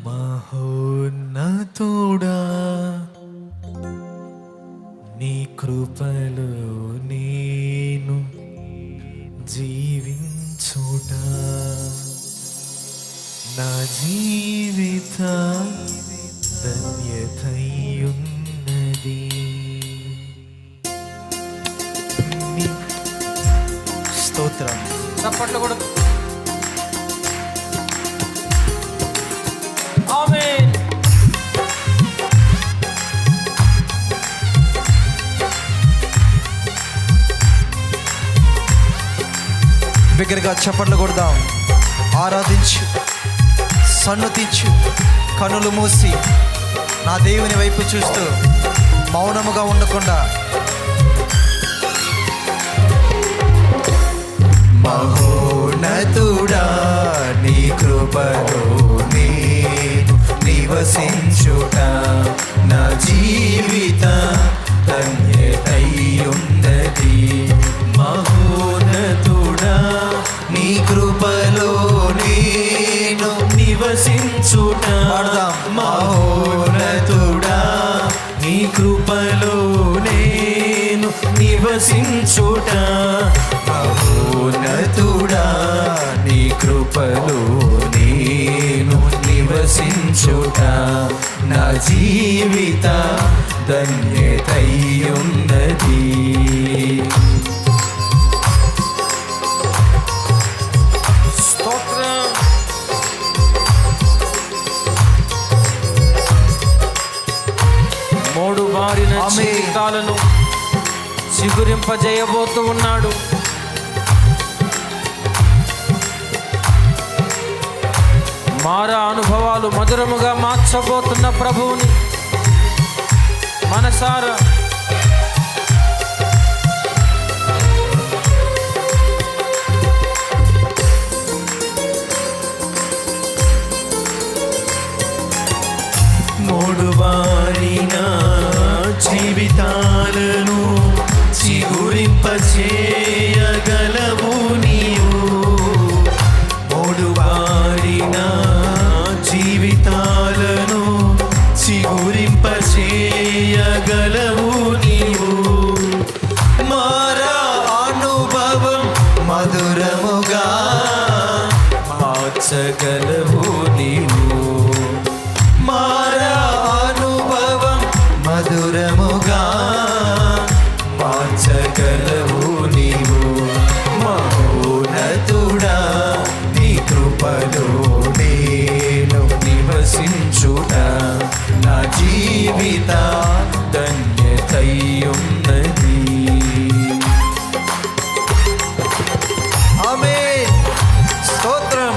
మహోన్నతుడా నీ కృపలో నేను జీవించుట నా జీవిత ధన్యతయున్నది. స్తోత్రం. చప్పట్లు కూడా. ఆమేన్. బిగ్గరగా చప్పట్లు కొడదాం. ఆరాధించు, సన్నుతించు, కనులు మూసి నా దేవుని వైపు చూస్తూ మౌనముగా ఉండకుండా. మహోన్నతుడా నీ కృపలో నేను నివసించుట నా జీవిత ధన్యతయున్నది. మహోన్నతుడా నీ కృపలో నేను నివసించుట. మహోన్నతుడా నీ కృపలో నేను నివసించుట. మహోన్నతుడా నీ కృపలో నేను నివసించుట నా జీవిత ధన్యతయున్నది. స్తోత్రం. మూడు బారిన జీవితాలను చిగురింపజేయబోతూ ఉన్నాడు. మారా అనుభవాలు మధురముగా మార్చబోతున్న ప్రభువుని మనసారా మూడు వారిన జీవితాలను చిగురింపచేయగలవు నీవు. మూడు వారిన జీవితాలను చిగురింపచేయగలవు నీవు. మారా అనుభవం మధురముగా మార్చగలవు నీవు. మారా అనుభవం మధురముగా మార్చగలవు నీవు. మహోన్నతుడా నీ కృపలో నేను నివసించుట నా జీవిత ధన్యతయున్నది. ఆమేన్. స్తోత్రం.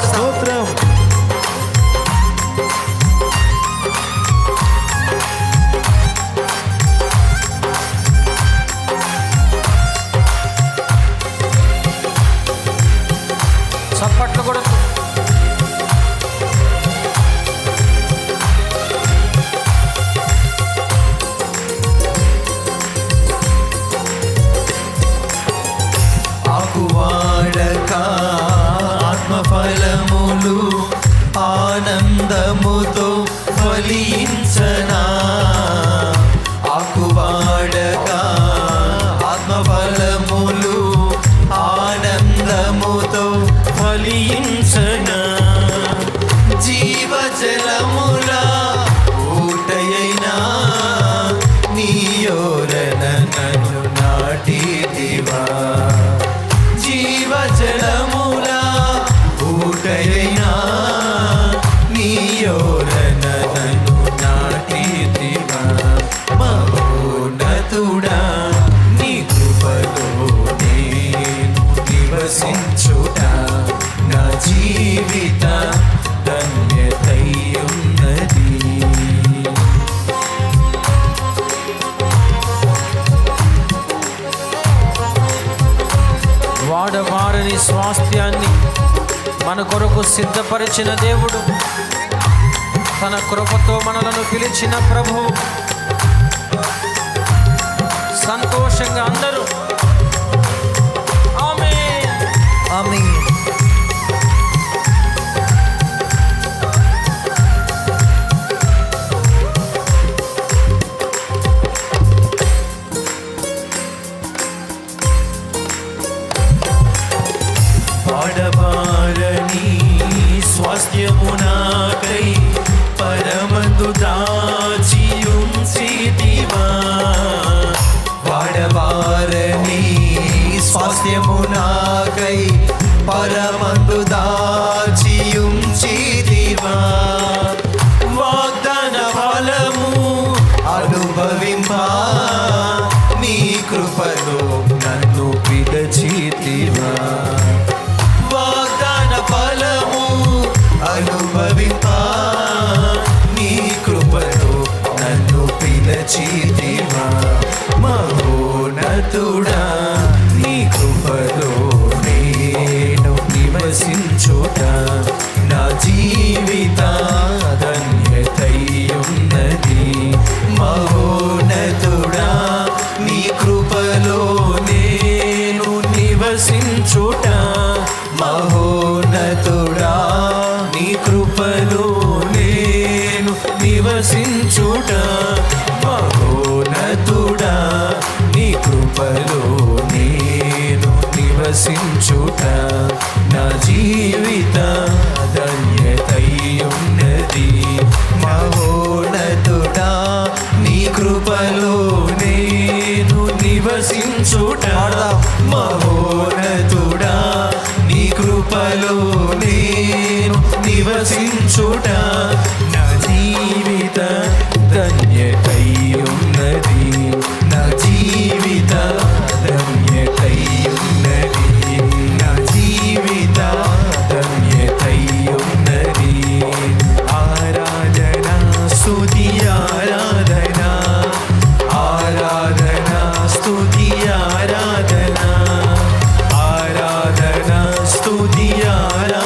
స్తోత్రం. చప్పట్లు కూడా. ఆకువాడక ఆత్మఫలములు ఆనందముతో ఫలించనా. ఆకువాడక ఆత్మఫలములు ఆనందముతో ఫలించనా. జీవజలముల ఊటయైనా నీ యోరన నన్ను నాటిదివా. జీవజలముల ఊటయైనా నీ యోరన నన్ను నాటిదివా. మహోన్నతుడా నీ కృపలో నేను నివసించుట నా జీవిత ధన్యతయున్నది. వాడమారని స్వాస్థ్యాన్ని మన కొరకు సిద్ధపరిచిన దేవుడు, తన కృపతో మనలను పిలిచిన ప్రభువు. సంతోషంగా అందరూ ఆమేన్. ఆమేన్. వాడబారని స్వాస్థ్యము నాకై పరమందు దాచి ఉంచితివా. వాడవారని స్వాస్థ్యము నాకై పరమందు దాచియుంచితివా. వాగ్దాన ఫలము అనుభవింప నీ కృపలో నన్ను పిలిచితివా. వాగ్దాన ఫలము అనుభవింప నీ కృపలో నన్ను పిలిచితివా. మహోన్నతుడా నీ కృపలో నేను నివసించుట నా జీవిత ధన్యతయున్నది. మహోన్నతుడా నీ కృపలో నేను నివసించుట మహోన్నతుడా నీ కృపలో నేను నివసించుట. మహోన్నతుడా నీ కృపలో నేను నివసించుట నా జీవిత ధన్యతయున్నది. మహోన్నతుడా నీ కృపలో నేను నివసించుట. మహోన్నతుడా నీ కృపలో నేను నివసించుట నా జీవిత ధన్యతయున్నది. నా జీవిత ధన్యతయున్నది. నా జీవిత ధన్యతయున్నది. ఆరాధన స్తుతి ఆరాధన ఆరాధన స్తుతి ఆరాధన ఆరాధన స్తుతి ఆరాధన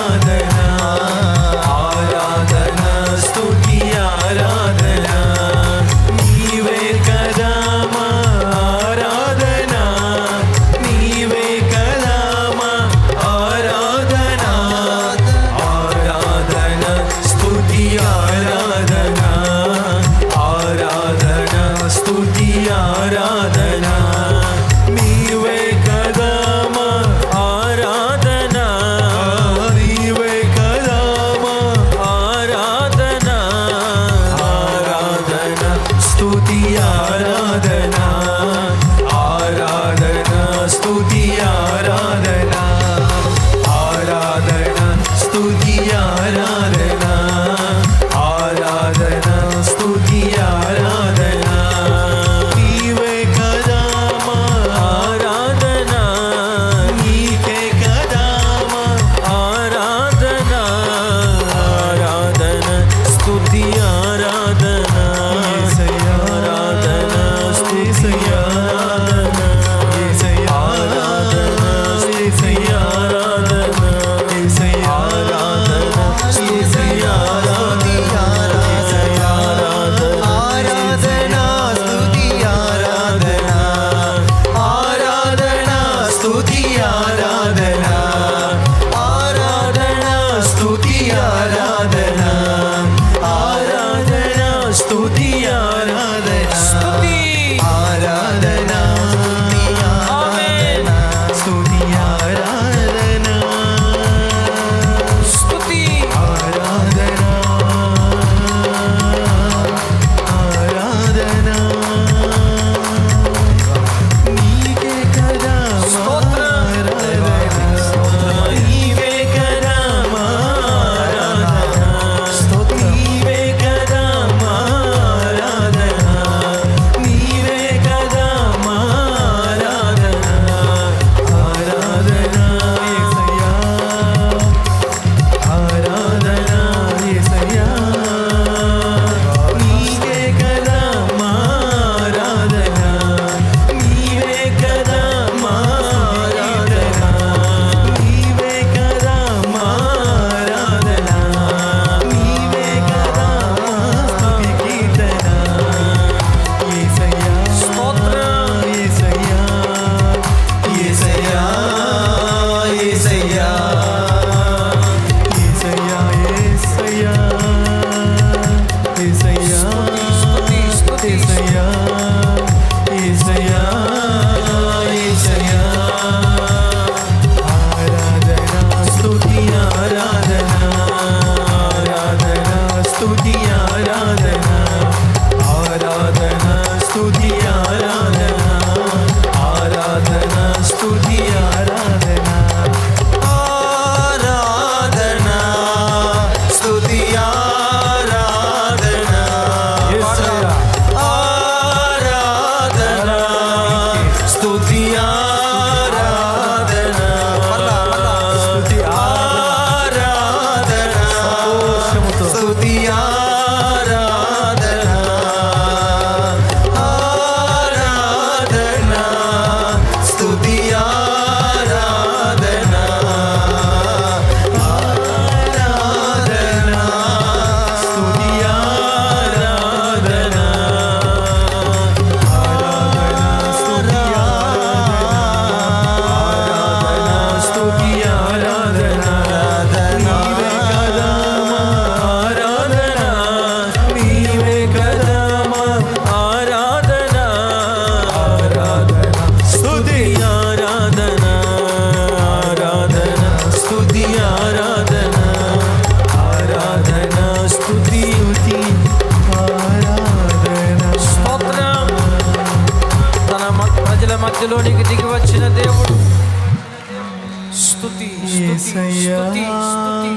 యేసయ్యా స్తుతి, స్తుతి.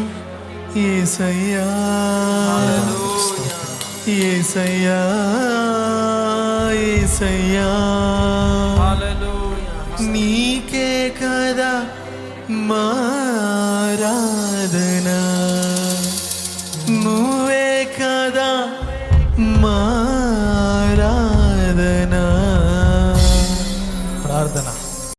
యేసయ్యా హల్లెలూయా. యేసయ్యా యేసయ్యా హల్లెలూయా. నీకే కదా మారాధనా నువ్వే కదా మారాధనా